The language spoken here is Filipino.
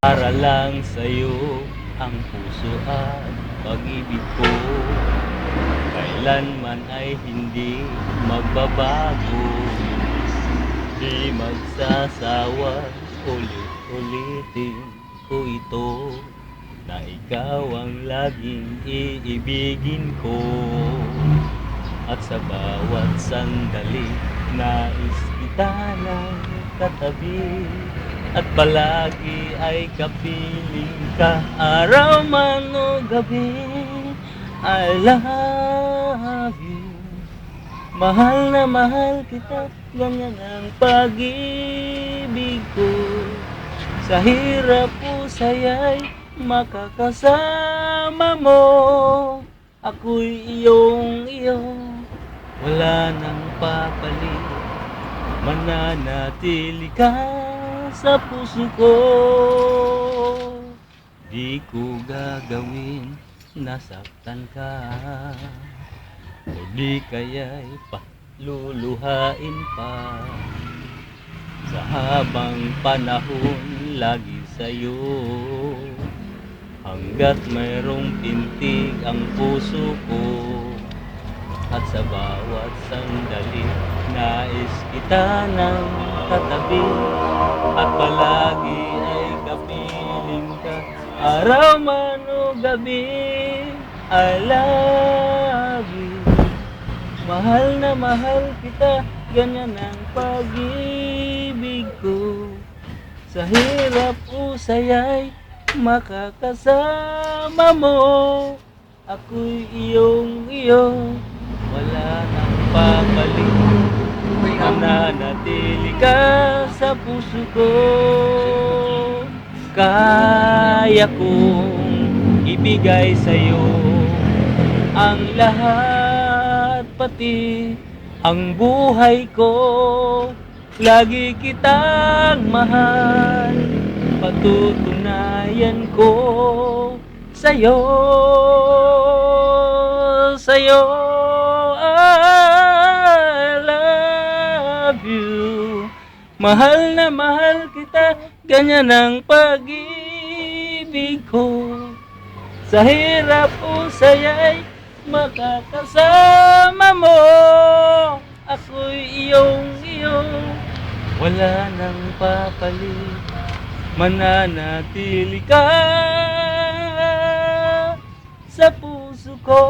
Para lang sa'yo ang puso at pag-ibig ko, kailanman ay hindi magbabago. Di magsasawa, ulit-ulitin ko ito, na ikaw ang laging iibigin ko. At sa bawat sandali, nais kita ng katabi, at palagi ay kapiling ka, araw man o gabi. I love you, mahal na mahal kita, ganyan ang pag-ibig ko. Sa hirap o saya'y makakasama mo, ako'y iyong iyo, wala nang papalit, mananatili ka sa puso ko. Di ko gagawin nasaktan ka, o di kaya'y paluluhain pa. Sa habang panahon lagi sa'yo, hanggat mayroong pintig ang puso ko. At sa bawat sandali, nais kita ng katabi, at palagi ay kapiling ka, araw man o gabi. I love you, mahal na mahal kita, ganyan ang pag-ibig ko. Sa hirap o saya'y makakasama mo, ako'y iyong iyo, wala nang papalit, mananatili ka sa puso ko. Kaya kong ibigay sa'yo ang lahat, pati ang buhay ko. Lagi kitang mahal, patutunayan ko sa'yo, sa'yo. I love you, mahal na mahal kita, ganyan ang pag-ibig ko. Sa hirap o saya'y makakasama mo, ako'y iyong iyo, wala nang papalit, mananatili ka sa puso ko.